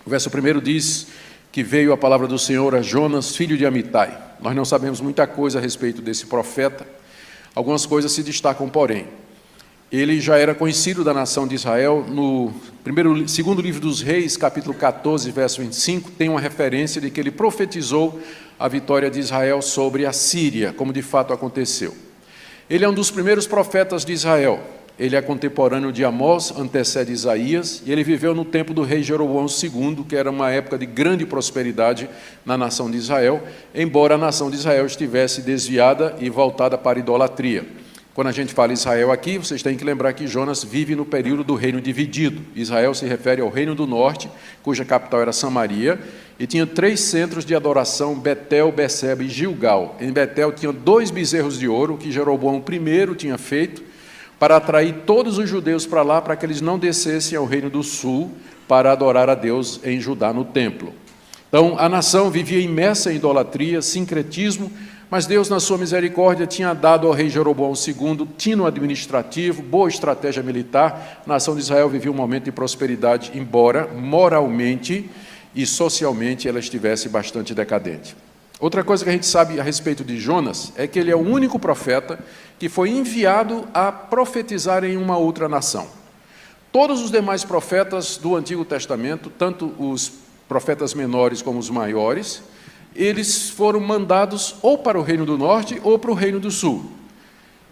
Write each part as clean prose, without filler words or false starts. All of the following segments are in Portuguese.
O verso 1 diz que veio a palavra do Senhor a Jonas, filho de Amitai. Nós não sabemos muita coisa a respeito desse profeta. Algumas coisas se destacam, porém. Ele já era conhecido da nação de Israel. No segundo livro dos Reis, capítulo 14, verso 25, tem uma referência de que ele profetizou a vitória de Israel sobre a Síria, como de fato aconteceu. Ele é um dos primeiros profetas de Israel. Ele é contemporâneo de Amós, antecede Isaías, e ele viveu no tempo do rei Jeroboão II, que era uma época de grande prosperidade na nação de Israel, embora a nação de Israel estivesse desviada e voltada para a idolatria. Quando a gente fala Israel aqui, vocês têm que lembrar que Jonas vive no período do reino dividido. Israel se refere ao reino do norte, cuja capital era Samaria, e tinha 3 centros de adoração, Betel, Beceba e Gilgal. Em Betel tinha 2 bezerros de ouro, que Jeroboão I tinha feito, para atrair todos os judeus para lá, para que eles não descessem ao reino do sul, para adorar a Deus em Judá no templo. Então, a nação vivia imersa em idolatria, sincretismo, mas Deus, na sua misericórdia, tinha dado ao rei Jeroboão II tino administrativo, boa estratégia militar. A nação de Israel vivia um momento de prosperidade, embora moralmente e socialmente ela estivesse bastante decadente. Outra coisa que a gente sabe a respeito de Jonas é que ele é o único profeta que foi enviado a profetizar em uma outra nação. Todos os demais profetas do Antigo Testamento, tanto os profetas menores como os maiores, eles foram mandados ou para o Reino do Norte ou para o Reino do Sul,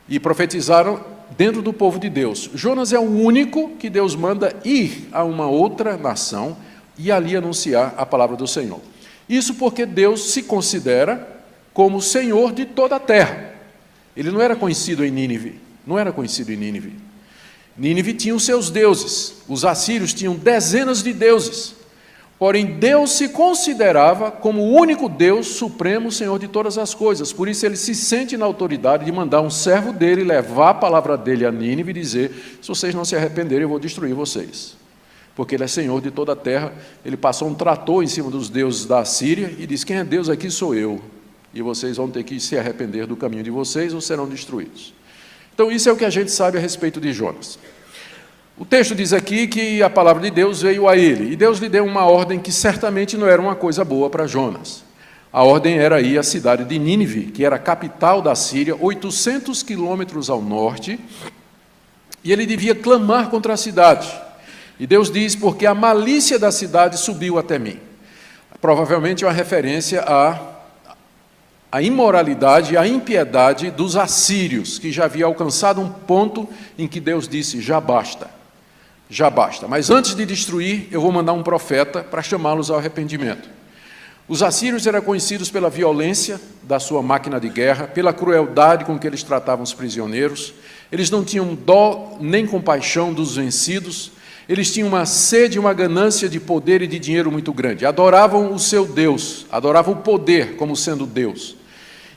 e profetizaram dentro do povo de Deus. Jonas é o único que Deus manda ir a uma outra nação e ali anunciar a palavra do Senhor. Isso porque Deus se considera como Senhor de toda a terra. Ele não era conhecido em Nínive, Nínive tinha os seus deuses, os assírios tinham dezenas de deuses, porém Deus se considerava como o único Deus supremo, Senhor de todas as coisas. Por isso ele se sente na autoridade de mandar um servo dele levar a palavra dele a Nínive e dizer: se vocês não se arrependerem, eu vou destruir vocês. Porque ele é Senhor de toda a terra. Ele passou um trator em cima dos deuses da Síria e disse: quem é Deus aqui sou eu, e vocês vão ter que se arrepender do caminho de vocês ou serão destruídos. Então isso é o que a gente sabe a respeito de Jonas. O texto diz aqui que a palavra de Deus veio a ele, e Deus lhe deu uma ordem que certamente não era uma coisa boa para Jonas. A ordem era ir à cidade de Nínive, que era a capital da Síria, 800 quilômetros ao norte, e ele devia clamar contra a cidade. E Deus diz: porque a malícia da cidade subiu até mim. Provavelmente é uma referência à imoralidade, à impiedade dos assírios, que já havia alcançado um ponto em que Deus disse: já basta, já basta. Mas antes de destruir, eu vou mandar um profeta para chamá-los ao arrependimento. Os assírios eram conhecidos pela violência da sua máquina de guerra, pela crueldade com que eles tratavam os prisioneiros. Eles não tinham dó nem compaixão dos vencidos. Eles tinham uma sede e uma ganância de poder e de dinheiro muito grande. Adoravam o seu Deus, adoravam o poder como sendo Deus.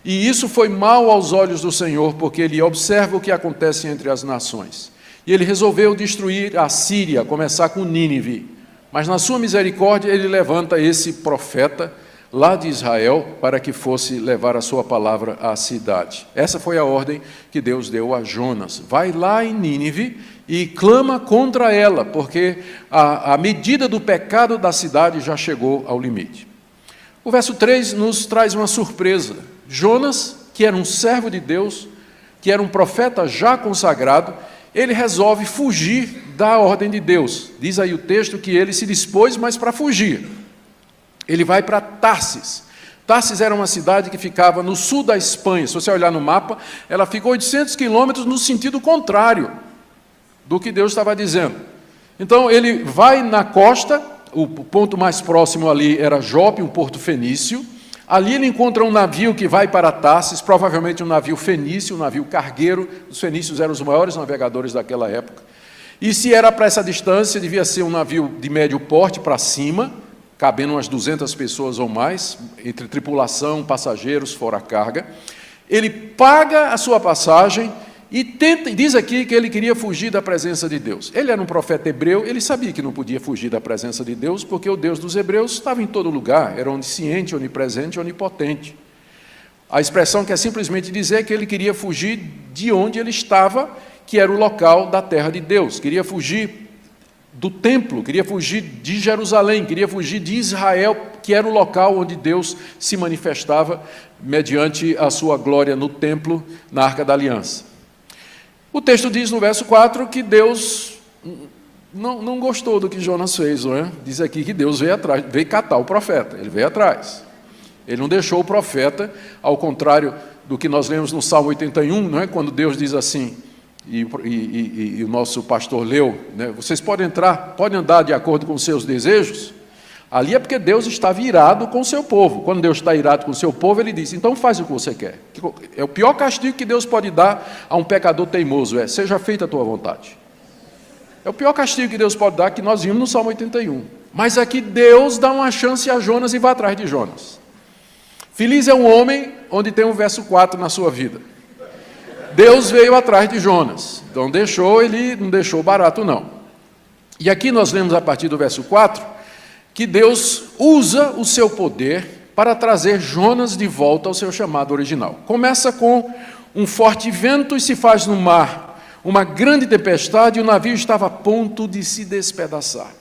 E isso foi mal aos olhos do Senhor, porque ele observa o que acontece entre as nações. E ele resolveu destruir a Síria, começar com Nínive. Mas na sua misericórdia ele levanta esse profeta lá de Israel para que fosse levar a sua palavra à cidade. Essa foi a ordem que Deus deu a Jonas: vai lá em Nínive e clama contra ela, porque a medida do pecado da cidade já chegou ao limite. O verso 3 nos traz uma surpresa. Jonas, que era um servo de Deus, que era um profeta já consagrado, ele resolve fugir da ordem de Deus. Diz aí o texto que ele se dispôs, mas para fugir. Ele vai para Tarsis. Tarsis era uma cidade que ficava no sul da Espanha. Se você olhar no mapa, ela fica 800 quilômetros no sentido contrário do que Deus estava dizendo. Então ele vai na costa, o ponto mais próximo ali era Jope, um porto fenício. Ali ele encontra um navio que vai para Tarsis, provavelmente um navio fenício, um navio cargueiro. Os fenícios eram os maiores navegadores daquela época. E se era para essa distância, devia ser um navio de médio porte para cima, cabendo umas 200 pessoas ou mais, entre tripulação, passageiros, fora a carga. Ele paga a sua passagem e diz aqui que ele queria fugir da presença de Deus. Ele era um profeta hebreu, ele sabia que não podia fugir da presença de Deus, porque o Deus dos hebreus estava em todo lugar, era onisciente, onipresente, onipotente. A expressão quer simplesmente dizer que ele queria fugir de onde ele estava, que era o local da terra de Deus. Queria fugir do templo, queria fugir de Jerusalém, queria fugir de Israel, que era o local onde Deus se manifestava mediante a sua glória no templo, na Arca da Aliança. O texto diz no verso 4 que Deus não gostou do que Jonas fez, não é? Diz aqui que Deus veio atrás, veio catar o profeta, ele veio atrás. Ele não deixou o profeta, ao contrário do que nós lemos no Salmo 81, não é? Quando Deus diz assim, e o nosso pastor leu, né? Vocês podem andar de acordo com os seus desejos. Ali é porque Deus estava irado com o seu povo. Quando Deus está irado com o seu povo, ele diz, então faz o que você quer. É o pior castigo que Deus pode dar a um pecador teimoso, seja feita a tua vontade. É o pior castigo que Deus pode dar, que nós vimos no Salmo 81. Mas aqui Deus dá uma chance a Jonas e vai atrás de Jonas. Feliz é um homem onde tem um verso 4 na sua vida. Deus veio atrás de Jonas, então ele não deixou barato não. E aqui nós lemos a partir do verso 4, que Deus usa o seu poder para trazer Jonas de volta ao seu chamado original. Começa com um forte vento e se faz no mar uma grande tempestade e o navio estava a ponto de se despedaçar.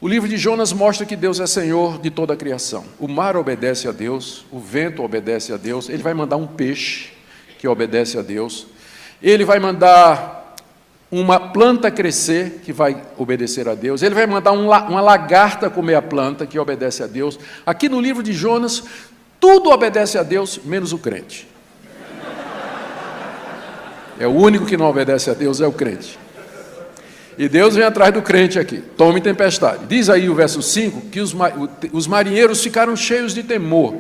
O livro de Jonas mostra que Deus é Senhor de toda a criação. O mar obedece a Deus, o vento obedece a Deus, ele vai mandar um peixe que obedece a Deus, ele vai mandar uma planta crescer, que vai obedecer a Deus, ele vai mandar uma lagarta comer a planta, que obedece a Deus. Aqui no livro de Jonas, tudo obedece a Deus, menos o crente. É o único que não obedece a Deus, é o crente. E Deus vem atrás do crente aqui, tome tempestade. Diz aí o verso 5, que os marinheiros ficaram cheios de temor.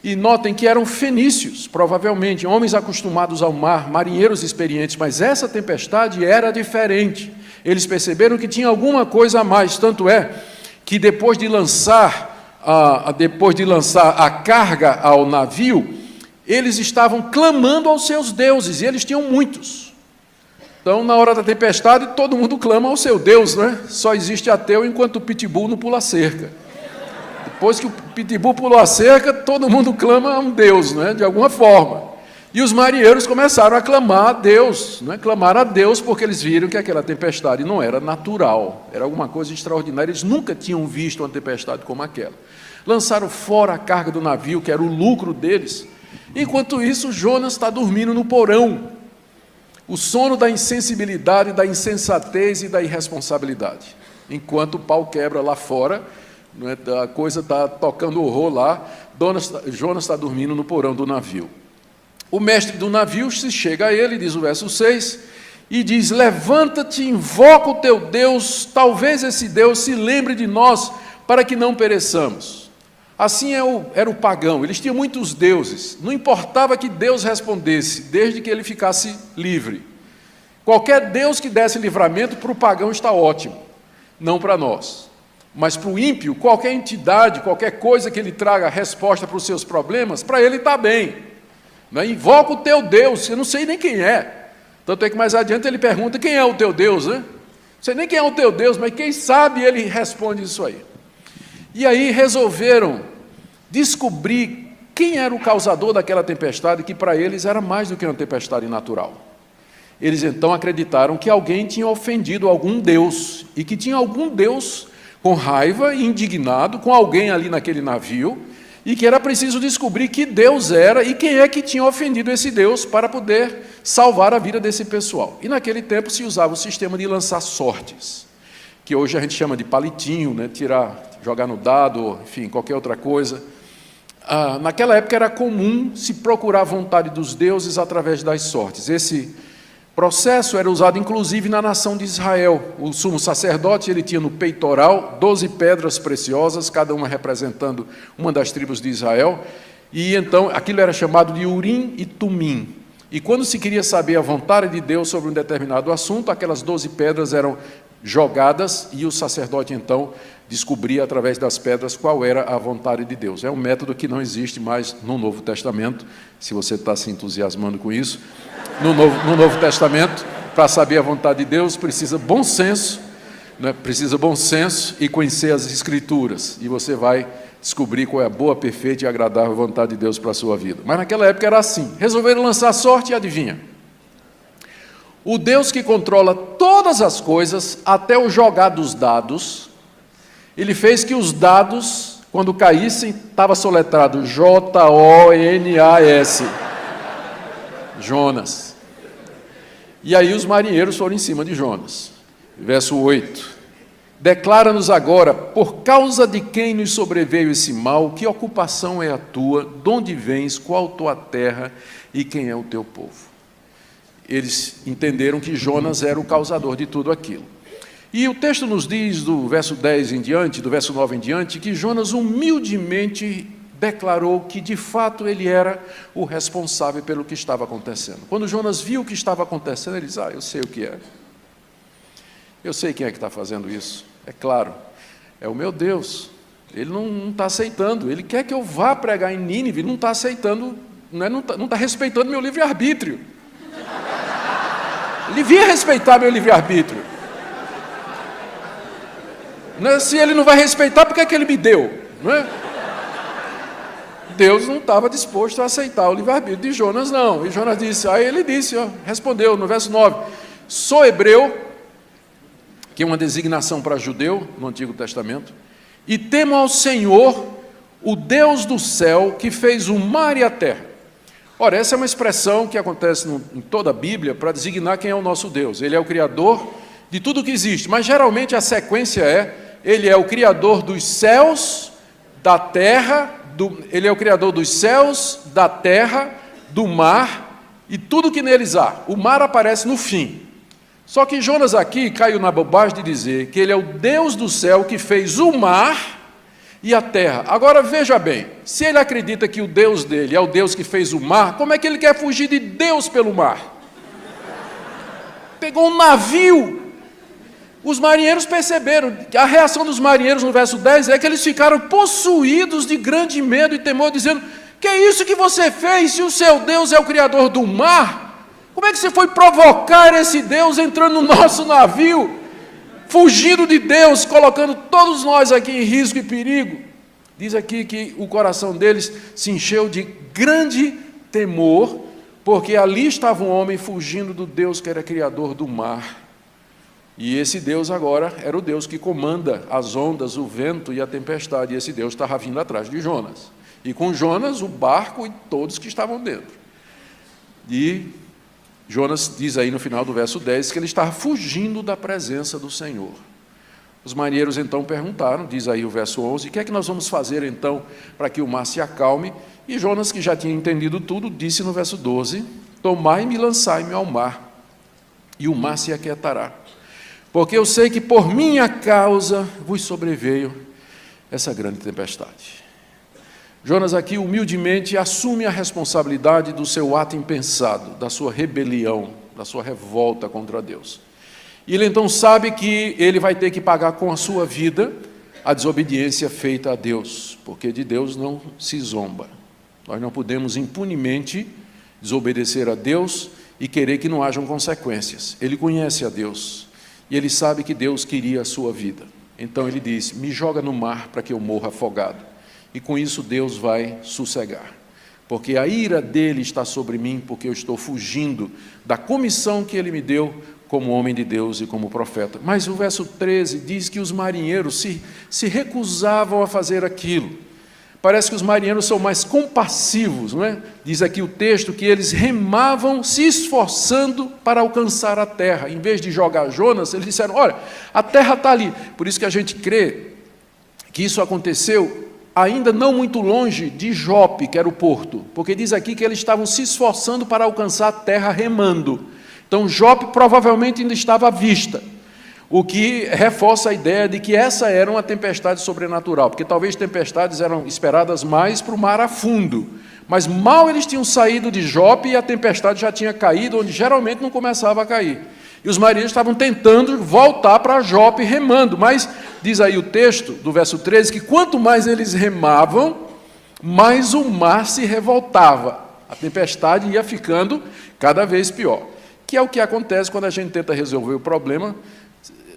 E notem que eram fenícios, provavelmente, homens acostumados ao mar, marinheiros experientes, mas essa tempestade era diferente. Eles perceberam que tinha alguma coisa a mais, tanto é que depois de lançar a carga ao navio, eles estavam clamando aos seus deuses, e eles tinham muitos. Então, na hora da tempestade, todo mundo clama ao seu Deus, não é? Só existe ateu enquanto o pitbull não pula a cerca. Depois que o pitbull pulou a cerca, todo mundo clama a um Deus, não é? De alguma forma. E os marinheiros começaram a clamar a Deus, não é? Clamar a Deus porque eles viram que aquela tempestade não era natural, era alguma coisa extraordinária, eles nunca tinham visto uma tempestade como aquela. Lançaram fora a carga do navio, que era o lucro deles. Enquanto isso, Jonas está dormindo no porão. O sono da insensibilidade, da insensatez e da irresponsabilidade. Enquanto o pau quebra lá fora, a coisa está tocando horror lá, Jonas está dormindo no porão do navio. O mestre do navio se chega a ele, diz o verso 6, e diz, levanta-te, invoca o teu Deus, talvez esse Deus se lembre de nós, para que não pereçamos. Assim era o pagão, eles tinham muitos deuses, não importava que Deus respondesse, desde que ele ficasse livre. Qualquer Deus que desse livramento para o pagão está ótimo, não para nós. Mas para o ímpio, qualquer entidade, qualquer coisa que ele traga a resposta para os seus problemas, para ele está bem. Não é? Invoca o teu Deus, eu não sei nem quem é. Tanto é que mais adiante ele pergunta, quem é o teu Deus? Né? Não sei nem quem é o teu Deus, mas quem sabe ele responde isso aí. E aí resolveram descobrir quem era o causador daquela tempestade, que para eles era mais do que uma tempestade natural. Eles então acreditaram que alguém tinha ofendido algum Deus, e que tinha algum Deus com raiva e indignado com alguém ali naquele navio, e que era preciso descobrir que Deus era e quem é que tinha ofendido esse Deus para poder salvar a vida desse pessoal. E naquele tempo se usava o sistema de lançar sortes, que hoje a gente chama de palitinho, né? Jogar no dado, enfim, qualquer outra coisa. Naquela época era comum se procurar a vontade dos deuses através das sortes. Esse processo era usado inclusive na nação de Israel. O sumo sacerdote ele tinha no peitoral 12 pedras preciosas, cada uma representando uma das tribos de Israel, e então aquilo era chamado de Urim e Tumim. E quando se queria saber a vontade de Deus sobre um determinado assunto, aquelas 12 pedras eram jogadas e o sacerdote então descobria através das pedras qual era a vontade de Deus. É um método que não existe mais no Novo Testamento, se você está se entusiasmando com isso. No Novo Testamento, para saber a vontade de Deus, precisa bom senso, né? Precisa bom senso e conhecer as Escrituras, e você vai descobrir qual é a boa, perfeita e agradável vontade de Deus para a sua vida. Mas naquela época era assim, resolveram lançar sorte e adivinha? o Deus que controla todas as coisas, até o jogar dos dados, ele fez que os dados, quando caíssem, estava soletrado Jonas. Jonas. E aí os marinheiros foram em cima de Jonas. Verso 8. Declara-nos agora, por causa de quem nos sobreveio esse mal, que ocupação é a tua, de onde vens, qual tua terra e quem é o teu povo. Eles entenderam que Jonas era o causador de tudo aquilo. E o texto nos diz, do verso 10 em diante, do verso 9 em diante, que Jonas humildemente declarou que de fato ele era o responsável pelo que estava acontecendo. Quando Jonas viu o que estava acontecendo, ele disse, eu sei o que é. Eu sei quem é que está fazendo isso. É claro, é o meu Deus. Ele não está aceitando. Ele quer que eu vá pregar em Nínive. Ele não está aceitando, não está respeitando meu livre-arbítrio. Ele devia respeitar meu livre-arbítrio. Se ele não vai respeitar, por que é que ele me deu? Não é? Deus não estava disposto a aceitar o livre-arbítrio de Jonas, não. E Jonas disse, aí ele disse, respondeu no verso 9, sou hebreu, que é uma designação para judeu no Antigo Testamento, e temo ao Senhor, o Deus do céu, que fez o mar e a terra. Ora, essa é uma expressão que acontece em toda a Bíblia para designar quem é o nosso Deus. Ele é o Criador de tudo que existe, mas geralmente a sequência ele é o Criador dos céus, da terra, ele é o Criador dos céus, da terra, do mar e tudo que neles há. O mar aparece no fim. Só que Jonas aqui caiu na bobagem de dizer que ele é o Deus do céu que fez o mar e a terra. Agora veja bem, se ele acredita que o Deus dele é o Deus que fez o mar, como é que ele quer fugir de Deus pelo mar? Pegou um navio. Os marinheiros perceberam, a reação dos marinheiros no verso 10 é que eles ficaram possuídos de grande medo e temor, dizendo, que é isso que você fez, se o seu Deus é o Criador do mar? Como é que você foi provocar esse Deus entrando no nosso navio, fugindo de Deus, colocando todos nós aqui em risco e perigo? Diz aqui que o coração deles se encheu de grande temor, porque ali estava um homem fugindo do Deus que era criador do mar. E esse Deus agora era o Deus que comanda as ondas, o vento e a tempestade. E esse Deus estava vindo atrás de Jonas. E com Jonas, o barco e todos que estavam dentro. E Jonas diz aí no final do verso 10 que ele estava fugindo da presença do Senhor. Os marinheiros então perguntaram, diz aí o verso 11, o que é que nós vamos fazer então para que o mar se acalme? E Jonas, que já tinha entendido tudo, disse no verso 12, tomai-me e lançai-me ao mar, e o mar se aquietará. Porque eu sei que por minha causa vos sobreveio essa grande tempestade. Jonas aqui humildemente assume a responsabilidade do seu ato impensado, da sua rebelião, da sua revolta contra Deus. E ele então sabe que ele vai ter que pagar com a sua vida a desobediência feita a Deus, porque de Deus não se zomba. Nós não podemos impunemente desobedecer a Deus e querer que não hajam consequências. Ele conhece a Deus e ele sabe que Deus queria a sua vida. Então ele diz, me joga no mar para que eu morra afogado. E com isso Deus vai sossegar, porque a ira dele está sobre mim, porque eu estou fugindo da comissão que ele me deu como homem de Deus e como profeta. Mas o verso 13 diz que os marinheiros se recusavam a fazer aquilo. Parece que os marinheiros são mais compassivos, não é? Diz aqui o texto que eles remavam se esforçando para alcançar a terra. Em vez de jogar Jonas, eles disseram, olha, a terra está ali. Por isso que a gente crê que isso aconteceu ainda não muito longe de Jope, que era o porto, porque diz aqui que eles estavam se esforçando para alcançar a terra remando. Então Jope provavelmente ainda estava à vista, o que reforça a ideia de que essa era uma tempestade sobrenatural, porque talvez tempestades eram esperadas mais para o mar a fundo, mas mal eles tinham saído de Jope e a tempestade já tinha caído, onde geralmente não começava a cair. E os marinheiros estavam tentando voltar para Jope remando, mas diz aí o texto do verso 13 que quanto mais eles remavam, mais o mar se revoltava. A tempestade ia ficando cada vez pior, que é o que acontece quando a gente tenta resolver o problema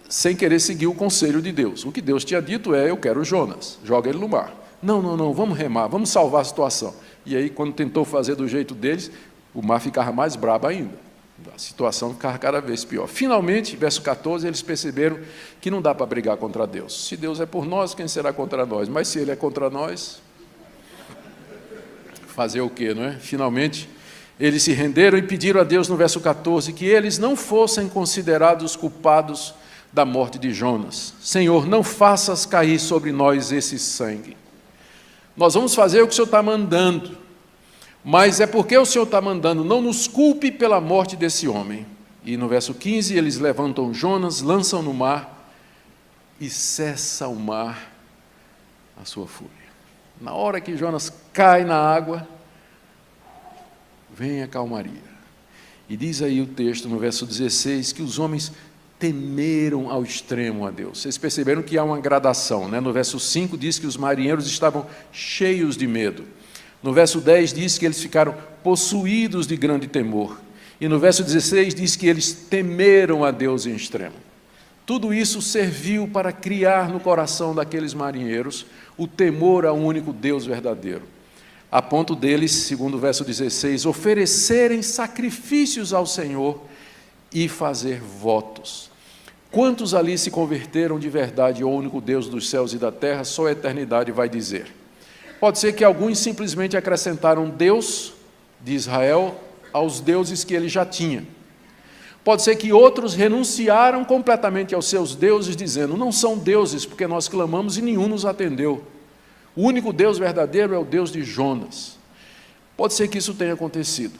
sem querer seguir o conselho de Deus. O que Deus tinha dito é, eu quero Jonas, joga ele no mar. Não, vamos remar, vamos salvar a situação. E aí, quando tentou fazer do jeito deles, o mar ficava mais brabo ainda. A situação ficava cada vez pior. Finalmente, verso 14, eles perceberam que não dá para brigar contra Deus. Se Deus é por nós, quem será contra nós? Mas se Ele é contra nós, fazer o quê, não é? Finalmente, eles se renderam e pediram a Deus, no verso 14, que eles não fossem considerados culpados da morte de Jonas. Senhor, não faças cair sobre nós esse sangue. Nós vamos fazer o que o Senhor está mandando, mas é porque o Senhor está mandando, não nos culpe pela morte desse homem. E no verso 15, eles levantam Jonas, lançam no mar e cessa o mar a sua fúria. Na hora que Jonas cai na água, vem a calmaria. E diz aí o texto, no verso 16, que os homens temeram ao extremo a Deus. Vocês perceberam que há uma gradação, né? No verso 5 diz que os marinheiros estavam cheios de medo. No verso 10 diz que eles ficaram possuídos de grande temor. E no verso 16 diz que eles temeram a Deus em extremo. Tudo isso serviu para criar no coração daqueles marinheiros o temor ao único Deus verdadeiro, a ponto deles, segundo o verso 16, oferecerem sacrifícios ao Senhor e fazer votos. Quantos ali se converteram de verdade ao único Deus dos céus e da terra, só a eternidade vai dizer. Pode ser que alguns simplesmente acrescentaram Deus de Israel aos deuses que ele já tinha. Pode ser que outros renunciaram completamente aos seus deuses, dizendo, não são deuses, porque nós clamamos e nenhum nos atendeu. O único Deus verdadeiro é o Deus de Jonas. Pode ser que isso tenha acontecido.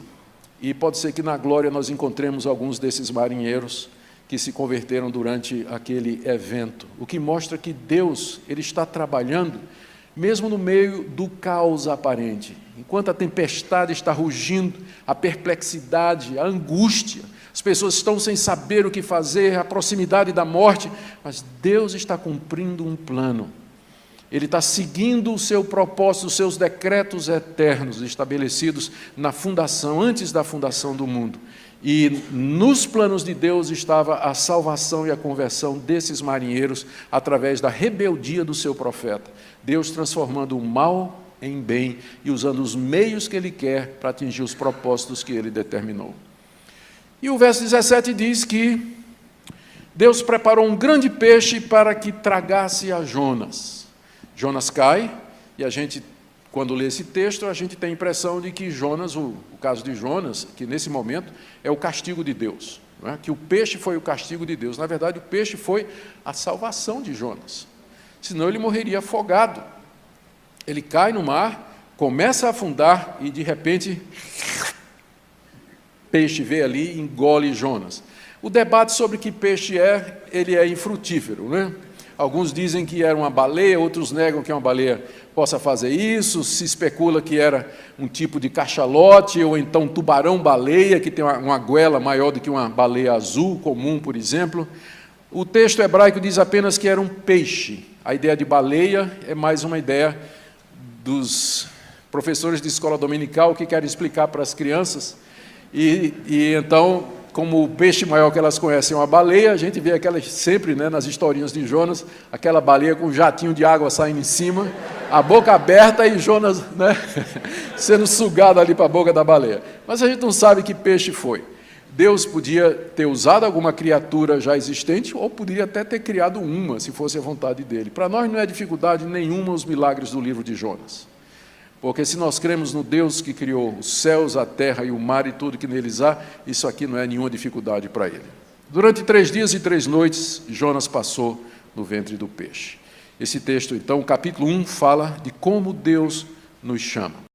E pode ser que na glória nós encontremos alguns desses marinheiros que se converteram durante aquele evento. O que mostra que Deus, Ele está trabalhando, mesmo no meio do caos aparente. Enquanto a tempestade está rugindo, a perplexidade, a angústia, as pessoas estão sem saber o que fazer, a proximidade da morte, mas Deus está cumprindo um plano. Ele está seguindo o seu propósito, os seus decretos eternos estabelecidos na fundação, antes da fundação do mundo. E nos planos de Deus estava a salvação e a conversão desses marinheiros através da rebeldia do seu profeta. Deus transformando o mal em bem e usando os meios que Ele quer para atingir os propósitos que Ele determinou. E o verso 17 diz que Deus preparou um grande peixe para que tragasse a Jonas. Jonas cai, e a gente, quando lê esse texto, a gente tem a impressão de que Jonas, o caso de Jonas, que nesse momento é o castigo de Deus, não é? Que o peixe foi o castigo de Deus. Na verdade, o peixe foi a salvação de Jonas, senão ele morreria afogado. Ele cai no mar, começa a afundar e, de repente, peixe vê ali e engole Jonas. O debate sobre que peixe é, ele é infrutífero, não é? Alguns dizem que era uma baleia, outros negam que uma baleia possa fazer isso, se especula que era um tipo de cachalote, ou então tubarão-baleia, que tem uma goela maior do que uma baleia azul comum, por exemplo. O texto hebraico diz apenas que era um peixe. A ideia de baleia é mais uma ideia dos professores de escola dominical que querem explicar para as crianças. E então, como o peixe maior que elas conhecem é uma baleia, a gente vê aquelas sempre, né, nas historinhas de Jonas, aquela baleia com um jatinho de água saindo em cima, a boca aberta e Jonas, né, sendo sugado ali para a boca da baleia. Mas a gente não sabe que peixe foi. Deus podia ter usado alguma criatura já existente ou poderia até ter criado uma, se fosse a vontade dele. Para nós não é dificuldade nenhuma os milagres do livro de Jonas. Porque se nós cremos no Deus que criou os céus, a terra e o mar e tudo que neles há, isso aqui não é nenhuma dificuldade para ele. Durante 3 dias e 3 noites, Jonas passou no ventre do peixe. Esse texto, então, o capítulo 1, fala de como Deus nos chama.